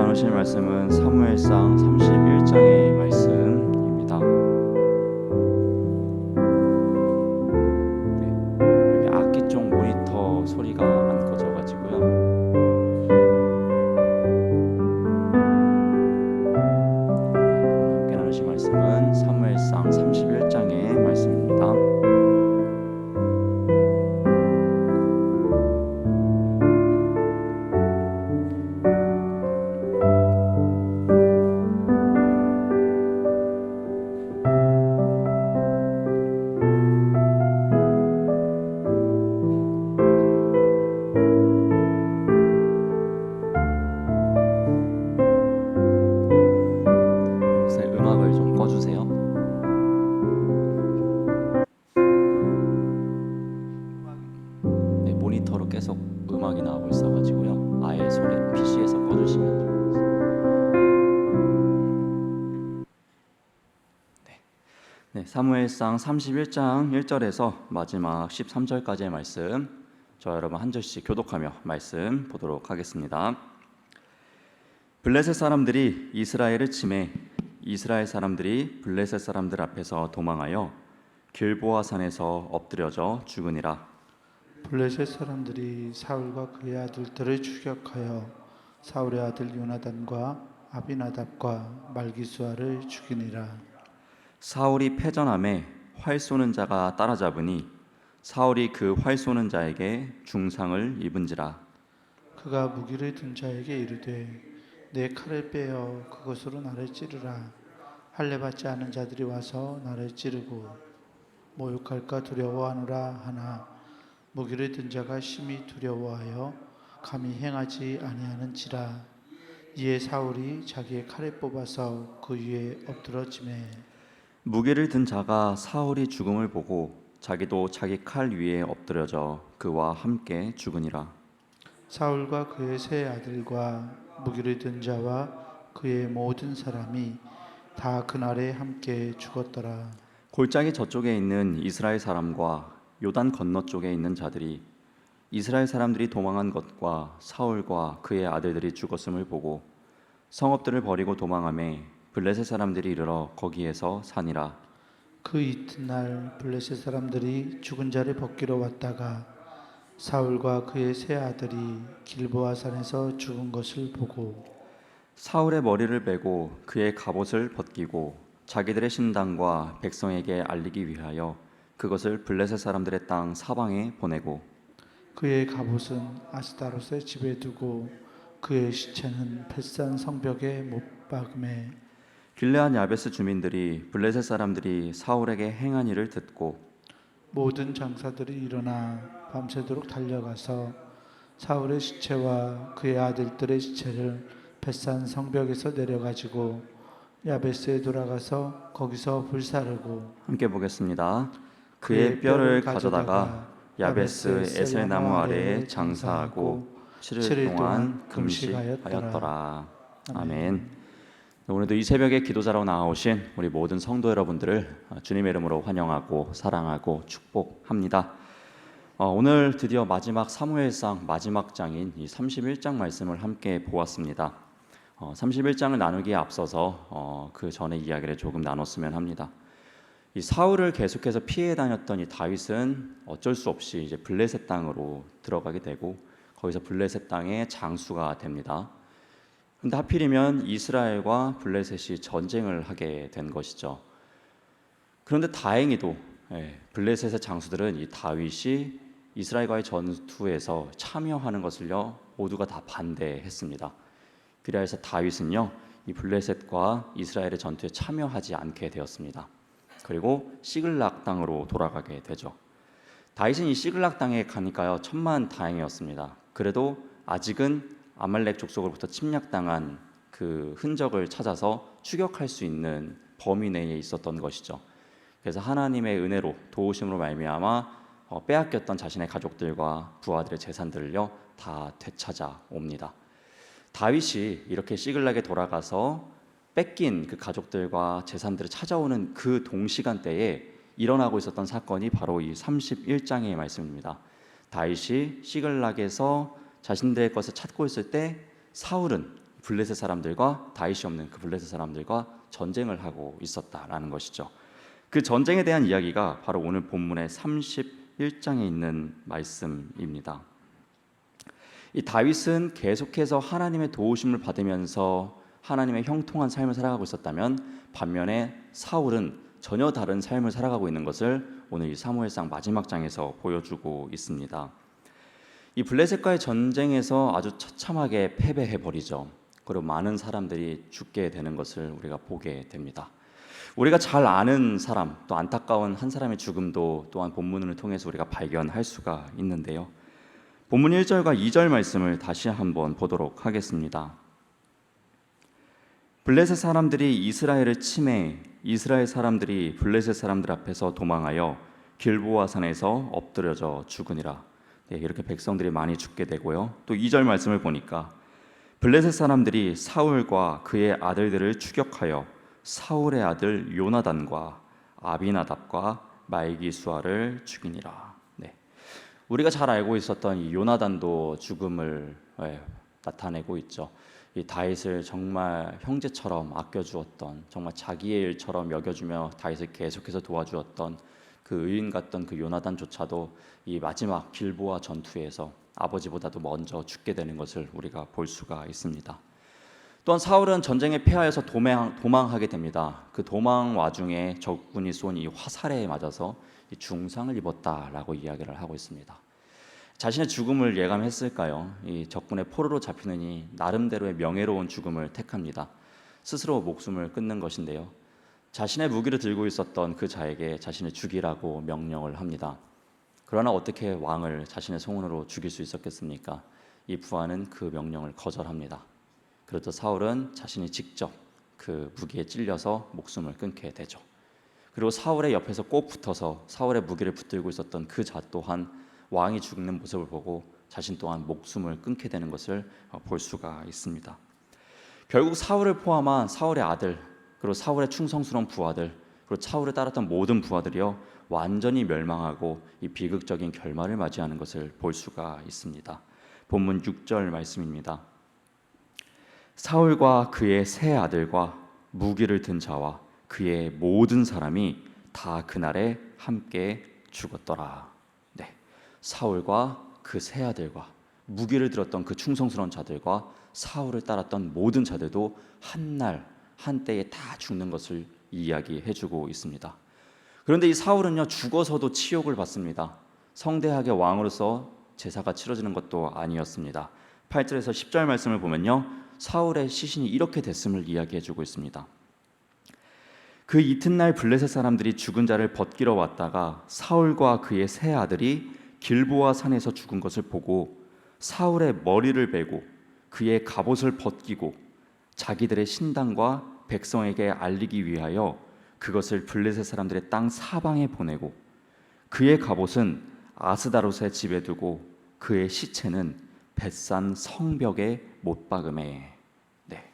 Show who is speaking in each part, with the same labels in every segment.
Speaker 1: 나누실 말씀은 사무엘상 31장의 말씀입니다. 여기 악기 쪽 모니터 소리가 안 꺼져가지고요. 함께 나누실 말씀은 사무엘상 31장의 말씀입니다. 음악을 좀 꺼주세요. 네, 모니터로 계속 음악이 나오고 있어가지고요. 아예 소리 PC에서 꺼주시면 좋겠어요. 네, 사무엘상 31장 1절에서 마지막 13절까지의 말씀, 저 여러분 한 절씩 교독하며 말씀 보도록 하겠습니다. 블레셋 사람들이 이스라엘을 치매 이스라엘 사람들이 블레셋 사람들 앞에서 도망하여 길보아 산에서 엎드려져 죽으니라.
Speaker 2: 블레셋 사람들이 사울과 그의 아들들을 추격하여 사울의 아들 요나단과 아비나답과 말기수아를 죽이니라.
Speaker 1: 사울이 패전함에 활 쏘는 자가 따라잡으니 사울이 그 활 쏘는 자에게 중상을 입은지라.
Speaker 2: 그가 무기를 든 자에게 이르되 내 칼을 빼어 그것으로 나를 찌르라. 할례 받지 않은 자들이 와서 나를 찌르고 모욕할까 두려워하노라 하나 무기를 든 자가 심히 두려워하여 감히 행하지 아니하는지라. 이에 사울이 자기의 칼을 뽑아서 그 위에 엎드러지매
Speaker 1: 무기를 든 자가 사울이 죽음을 보고 자기도 자기 칼 위에 엎드려져 그와 함께 죽으니라.
Speaker 2: 사울과 그의 세 아들과 무기를 든 자와 그의 모든 사람이 다 그날에 함께 죽었더라.
Speaker 1: 골짜기 저쪽에 있는 이스라엘 사람과 요단 건너 쪽에 있는 자들이 이스라엘 사람들이 도망한 것과 사울과 그의 아들들이 죽었음을 보고 성읍들을 버리고 도망하매 블레셋 사람들이 이르러 거기에서 사니라.
Speaker 2: 그 이튿날 블레셋 사람들이 죽은 자를 벗기러 왔다가 사울과 그의 세 아들이 길보아 산에서 죽은 것을 보고
Speaker 1: 사울의 머리를 베고 그의 갑옷을 벗기고 자기들의 신당과 백성에게 알리기 위하여 그것을 블레셋 사람들의 땅 사방에 보내고
Speaker 2: 그의 갑옷은 아스타롯의 집에 두고 그의 시체는 벳산 성벽에 못 박음에
Speaker 1: 길르앗 야베스 주민들이 블레셋 사람들이 사울에게 행한 일을 듣고
Speaker 2: 모든 장사들이 일어나 밤새도록 달려가서 사울의 시체와 그의 아들들의 시체를 벳산 성벽에서 내려가지고 야베스에 돌아가서 거기서 불사르고
Speaker 1: 함께 보겠습니다. 그의 뼈를 가져다가 야베스 에셀나무 아래에 장사하고 7일 동안 금식하였더라. 아멘. 오늘도 이 새벽에 기도자로 나오신 우리 모든 성도 여러분들을 주님의 이름으로 환영하고 사랑하고 축복합니다. 오늘 드디어 마지막 사무엘상 마지막 장인 이 31장 말씀을 함께 보았습니다. 31장을 나누기에 앞서서 그 전의 이야기를 조금 나눴으면 합니다. 이 사울을 계속해서 피해 다녔던 이 다윗은 어쩔 수 없이 이제 블레셋 땅으로 들어가게 되고 거기서 블레셋 땅의 장수가 됩니다. 근데 하필이면 이스라엘과 블레셋이 전쟁을 하게 된 것이죠. 그런데 다행히도 블레셋의 장수들은 이 다윗이 이스라엘과의 전투에서 참여하는 것을요 모두가 다 반대했습니다. 그래서 다윗은요 이 블레셋과 이스라엘의 전투에 참여하지 않게 되었습니다. 그리고 시글락 땅으로 돌아가게 되죠. 다윗은 이 시글락 땅에 가니까요 천만 다행이었습니다. 그래도 아직은 아말렉 족속으로부터 침략당한 그 흔적을 찾아서 추격할 수 있는 범위 내에 있었던 것이죠. 그래서 하나님의 은혜로 도우심으로 말미암아 빼앗겼던 자신의 가족들과 부하들의 재산들을요 다 되찾아 옵니다. 다윗이 이렇게 시글락에 돌아가서 뺏긴 그 가족들과 재산들을 찾아오는 그 동시간대에 일어나고 있었던 사건이 바로 이 31장의 말씀입니다. 다윗이 시글락에서 자신들의 것을 찾고 있을 때 사울은 블레셋 사람들과 다윗이 없는 그 블레셋 사람들과 전쟁을 하고 있었다라는 것이죠. 그 전쟁에 대한 이야기가 바로 오늘 본문의 31장에 있는 말씀입니다. 이 다윗은 계속해서 하나님의 도우심을 받으면서 하나님의 형통한 삶을 살아가고 있었다면, 반면에 사울은 전혀 다른 삶을 살아가고 있는 것을 오늘 이 사무엘상 마지막 장에서 보여주고 있습니다. 이 블레셋과의 전쟁에서 아주 처참하게 패배해버리죠. 그리고 많은 사람들이 죽게 되는 것을 우리가 보게 됩니다. 우리가 잘 아는 사람, 또 안타까운 한 사람의 죽음도 또한 본문을 통해서 우리가 발견할 수가 있는데요. 본문 1절과 2절 말씀을 다시 한번 보도록 하겠습니다. 블레셋 사람들이 이스라엘을 침해 이스라엘 사람들이 블레셋 사람들 앞에서 도망하여 길보아 산에서 엎드려져 죽으니라. 네, 이렇게 백성들이 많이 죽게 되고요. 또 2절 말씀을 보니까 블레셋 사람들이 사울과 그의 아들들을 추격하여 사울의 아들 요나단과 아비나답과 말기수아를 죽이니라. 네. 우리가 잘 알고 있었던 이 요나단도 죽음을 나타내고 있죠. 이 다윗을 정말 형제처럼 아껴주었던, 정말 자기의 일처럼 여겨주며 다윗을 계속해서 도와주었던 그 의인 같던 그 요나단조차도 이 마지막 길보아 전투에서 아버지보다도 먼저 죽게 되는 것을 우리가 볼 수가 있습니다. 또한 사울은 전쟁에 패하여서 도망하게 됩니다. 그 도망 와중에 적군이 쏜 이 화살에 맞아서 중상을 입었다라고 이야기를 하고 있습니다. 자신의 죽음을 예감했을까요? 이 적군의 포로로 잡히느니 나름대로의 명예로운 죽음을 택합니다. 스스로 목숨을 끊는 것인데요. 자신의 무기를 들고 있었던 그 자에게 자신을 죽이라고 명령을 합니다. 그러나 어떻게 왕을 자신의 손으로 죽일 수 있었겠습니까? 이 부하는 그 명령을 거절합니다. 그렇다 사울은 자신이 직접 그 무기에 찔려서 목숨을 끊게 되죠. 그리고 사울의 옆에서 꼭 붙어서 사울의 무기를 붙들고 있었던 그 자 또한 왕이 죽는 모습을 보고 자신 또한 목숨을 끊게 되는 것을 볼 수가 있습니다. 결국 사울을 포함한 사울의 아들, 그리고 사울의 충성스러운 부하들, 그리고 사울을 따랐던 모든 부하들이요 완전히 멸망하고 이 비극적인 결말을 맞이하는 것을 볼 수가 있습니다. 본문 6절 말씀입니다. 사울과 그의 세 아들과 무기를 든 자와 그의 모든 사람이 다 그날에 함께 죽었더라. 네, 사울과 그 세 아들과 무기를 들었던 그 충성스러운 자들과 사울을 따랐던 모든 자들도 한날 한때에 다 죽는 것을 이야기해주고 있습니다. 그런데 이 사울은요 죽어서도 치욕을 받습니다. 성대하게 왕으로서 제사가 치러지는 것도 아니었습니다. 8절에서 10절 말씀을 보면요 사울의 시신이 이렇게 됐음을 이야기해주고 있습니다. 그 이튿날 블레셋 사람들이 죽은 자를 벗기러 왔다가 사울과 그의 세 아들이 길보아 산에서 죽은 것을 보고 사울의 머리를 베고 그의 갑옷을 벗기고 자기들의 신당과 백성에게 알리기 위하여 그것을 블레셋 사람들의 땅 사방에 보내고 그의 갑옷은 아스다롯의 집에 두고 그의 시체는 벳산 성벽에 못 박음에. 네,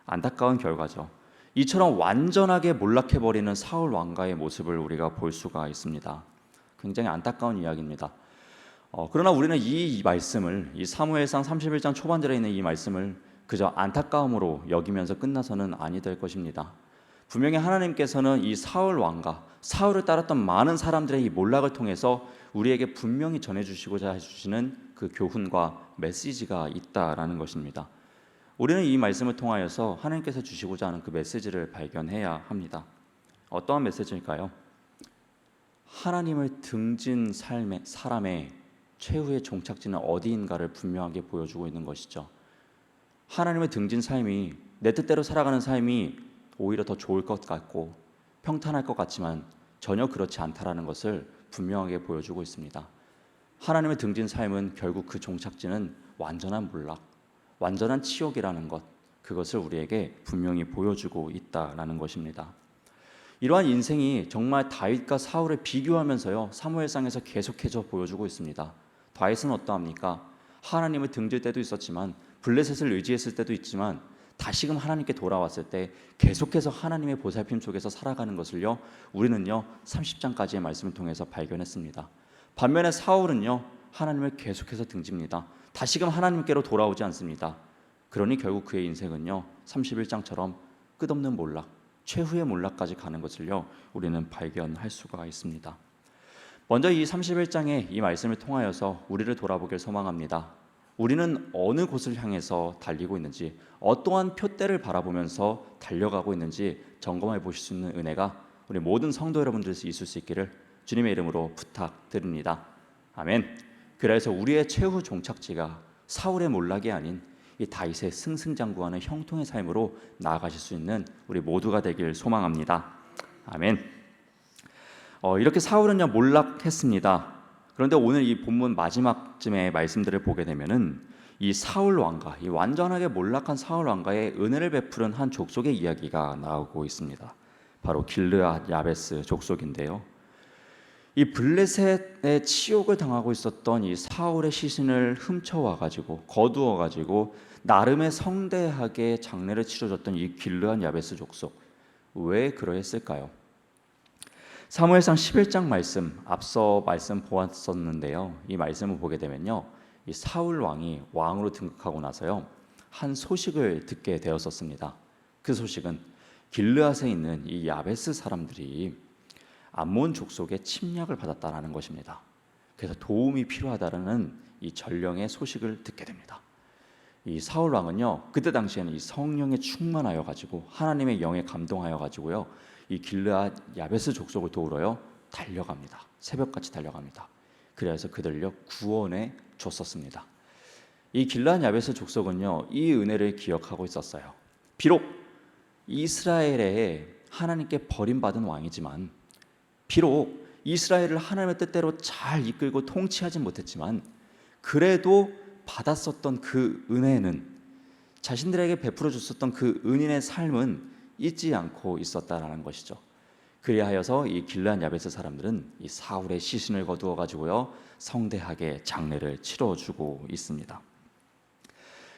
Speaker 1: 안타까운 결과죠. 이처럼 완전하게 몰락해버리는 사울 왕가의 모습을 우리가 볼 수가 있습니다. 굉장히 안타까운 이야기입니다. 그러나 우리는 이 말씀을, 이 사무엘상 31장 초반절에 있는 이 말씀을 그저 안타까움으로 여기면서 끝나서는 아니 될 것입니다. 분명히 하나님께서는 이 사울 왕가, 사울을 따랐던 많은 사람들의 이 몰락을 통해서 우리에게 분명히 전해주시고자 해주시는 그 교훈과 메시지가 있다라는 것입니다. 우리는 이 말씀을 통하여서 하나님께서 주시고자 하는 그 메시지를 발견해야 합니다. 어떠한 메시지일까요? 하나님을 등진 사람의 최후의 종착지는 어디인가를 분명하게 보여주고 있는 것이죠. 하나님을 등진 삶이, 내 뜻대로 살아가는 삶이 오히려 더 좋을 것 같고 평탄할 것 같지만 전혀 그렇지 않다라는 것을 분명하게 보여주고 있습니다. 하나님을 등진 삶은 결국 그 종착지는 완전한 몰락, 완전한 치욕이라는 것, 그것을 우리에게 분명히 보여주고 있다라는 것입니다. 이러한 인생이 정말 다윗과 사울을 비교하면서요 사무엘상에서 계속해서 보여주고 있습니다. 다윗은 어떠합니까? 하나님을 등질 때도 있었지만 블레셋을 의지했을 때도 있지만 다시금 하나님께 돌아왔을 때 계속해서 하나님의 보살핌 속에서 살아가는 것을요 우리는요 30장까지의 말씀을 통해서 발견했습니다. 반면에 사울은요 하나님을 계속해서 등집니다. 다시금 하나님께로 돌아오지 않습니다. 그러니 결국 그의 인생은요 31장처럼 끝없는 몰락, 최후의 몰락까지 가는 것을요 우리는 발견할 수가 있습니다. 먼저 이 31장의 이 말씀을 통하여서 우리를 돌아보길 소망합니다. 우리는 어느 곳을 향해서 달리고 있는지, 어떠한 표대를 바라보면서 달려가고 있는지 점검해 보실 수 있는 은혜가 우리 모든 성도 여러분들 있을 수 있기를 주님의 이름으로 부탁드립니다. 아멘. 그래서 우리의 최후 종착지가 사울의 몰락이 아닌 이 다윗의 승승장구하는 형통의 삶으로 나아가실 수 있는 우리 모두가 되길 소망합니다. 아멘. 이렇게 사울은요 몰락했습니다. 그런데 오늘 이 본문 마지막쯤에 말씀들을 보게 되면은 이 사울 왕가, 이 완전하게 몰락한 사울 왕가의 은혜를 베푸는 한 족속의 이야기가 나오고 있습니다. 바로 길르앗 야베스 족속인데요. 이 블레셋의 치욕을 당하고 있었던 이 사울의 시신을 훔쳐와 가지고 거두어 가지고 나름의 성대하게 장례를 치러줬던 이 길르앗 야베스 족속, 왜 그러했을까요? 사무엘상 11장 말씀, 앞서 말씀 보았었는데요. 이 말씀을 보게 되면요, 이 사울 왕이 왕으로 등극하고 나서요 한 소식을 듣게 되었었습니다. 그 소식은 길르앗에 있는 이 야베스 사람들이 암몬 족속의 침략을 받았다라는 것입니다. 그래서 도움이 필요하다는 이 전령의 소식을 듣게 됩니다. 이 사울 왕은요 그때 당시에는 이 성령에 충만하여 가지고 하나님의 영에 감동하여 가지고요 이 길르앗 야베스 족속을 도우러요 달려갑니다. 새벽같이 달려갑니다. 그래서 그들요 구원해 줬었습니다. 이 길르앗 야베스 족속은요 이 은혜를 기억하고 있었어요. 비록 이스라엘에 하나님께 버림받은 왕이지만, 비록 이스라엘을 하나님의 뜻대로 잘 이끌고 통치하지 못했지만, 그래도 받았었던 그 은혜는, 자신들에게 베풀어 줬었던 그 은인의 삶은 잊지 않고 있었다라는 것이죠. 그리하여서 이 길르앗 야베스 사람들은 이 사울의 시신을 거두어 가지고요 성대하게 장례를 치러주고 있습니다.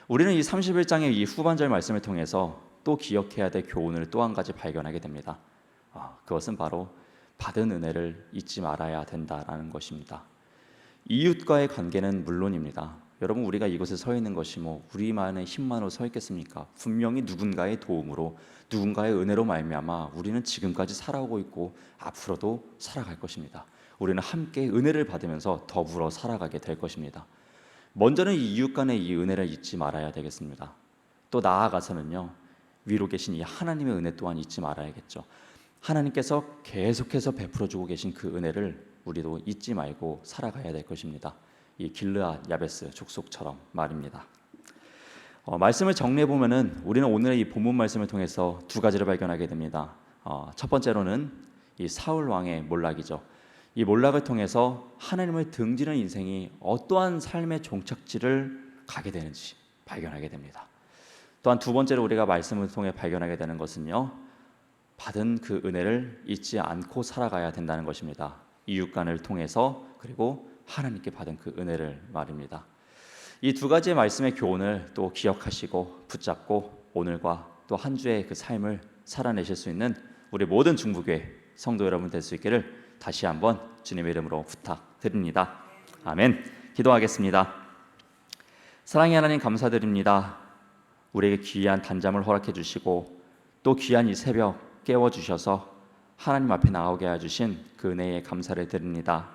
Speaker 1: 우리는 이 31장의 이 후반절 말씀을 통해서 또 기억해야 될 교훈을 또 한 가지 발견하게 됩니다. 그것은 바로 받은 은혜를 잊지 말아야 된다라는 것입니다. 이웃과의 관계는 물론입니다. 여러분, 우리가 이곳에 서 있는 것이 우리만의 힘만으로 서 있겠습니까? 분명히 누군가의 도움으로, 누군가의 은혜로 말미암아 우리는 지금까지 살아오고 있고 앞으로도 살아갈 것입니다. 우리는 함께 은혜를 받으면서 더불어 살아가게 될 것입니다. 먼저는 이 이웃 간의 이 은혜를 잊지 말아야 되겠습니다. 또 나아가서는요 위로 계신 이 하나님의 은혜 또한 잊지 말아야겠죠. 하나님께서 계속해서 베풀어주고 계신 그 은혜를 우리도 잊지 말고 살아가야 될 것입니다. 이 길르앗 야베스 족속처럼 말입니다. 말씀을 정리해 보면은 우리는 오늘의 이 본문 말씀을 통해서 두 가지를 발견하게 됩니다. 첫 번째로는 이 사울 왕의 몰락이죠. 이 몰락을 통해서 하나님을 등지는 인생이 어떠한 삶의 종착지를 가게 되는지 발견하게 됩니다. 또한 두 번째로 우리가 말씀을 통해 발견하게 되는 것은요 받은 그 은혜를 잊지 않고 살아가야 된다는 것입니다. 이웃간을 통해서, 그리고 하나님께 받은 그 은혜를 말입니다. 이 두 가지의 말씀의 교훈을 또 기억하시고 붙잡고 오늘과 또 한 주의 그 삶을 살아내실 수 있는 우리 모든 중부교회 성도 여러분 될 수 있기를 다시 한번 주님의 이름으로 부탁드립니다. 아멘. 기도하겠습니다. 사랑의 하나님, 감사드립니다. 우리에게 귀한 단잠을 허락해 주시고 또 귀한 이 새벽 깨워주셔서 하나님 앞에 나오게 해주신 그 은혜에 감사를 드립니다.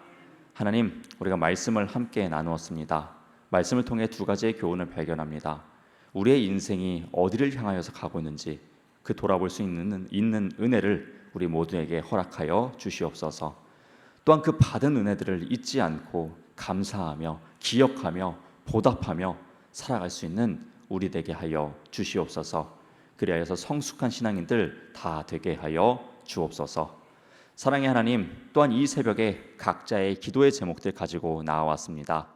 Speaker 1: 하나님, 우리가 말씀을 함께 나누었습니다. 말씀을 통해 두 가지의 교훈을 발견합니다. 우리의 인생이 어디를 향하여서 가고 있는지 그 돌아볼 수 있는 은혜를 우리 모두에게 허락하여 주시옵소서. 또한 그 받은 은혜들을 잊지 않고 감사하며 기억하며 보답하며 살아갈 수 있는 우리 되게 하여 주시옵소서. 그리하여서 성숙한 신앙인들 다 되게 하여 주옵소서. 사랑의 하나님, 또한 이 새벽에 각자의 기도의 제목들 가지고 나와왔습니다.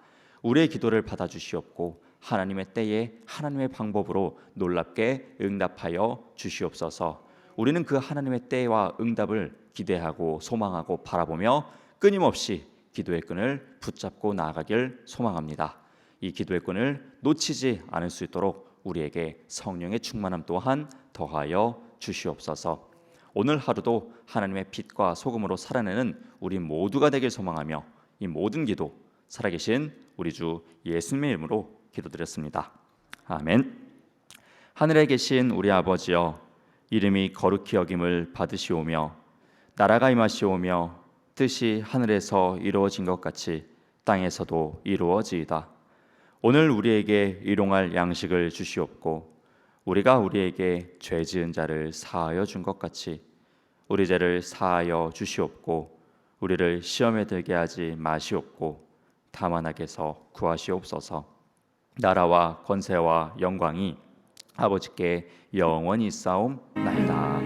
Speaker 1: 우리의 기도를 받아주시옵고 하나님의 때에 하나님의 방법으로 놀랍게 응답하여 주시옵소서. 우리는 그 하나님의 때와 응답을 기대하고 소망하고 바라보며 끊임없이 기도의 끈을 붙잡고 나아가길 소망합니다. 이 기도의 끈을 놓치지 않을 수 있도록 우리에게 성령의 충만함 또한 더하여 주시옵소서. 오늘 하루도 하나님의 빛과 소금으로 살아내는 우리 모두가 되길 소망하며 이 모든 기도 살아계신 우리 주 예수님의 이름으로 기도드렸습니다. 아멘. 하늘에 계신 우리 아버지여, 이름이 거룩히 여김을 받으시오며 나라가 임하시오며 뜻이 하늘에서 이루어진 것 같이 땅에서도 이루어지이다. 오늘 우리에게 일용할 양식을 주시옵고 우리가 우리에게 죄 지은 자를 사하여 준 것 같이 우리 죄를 사하여 주시옵고 우리를 시험에 들게 하지 마시옵고 다만 악에서 구하시옵소서. 나라와 권세와 영광이 아버지께 영원히 있사옵나이다.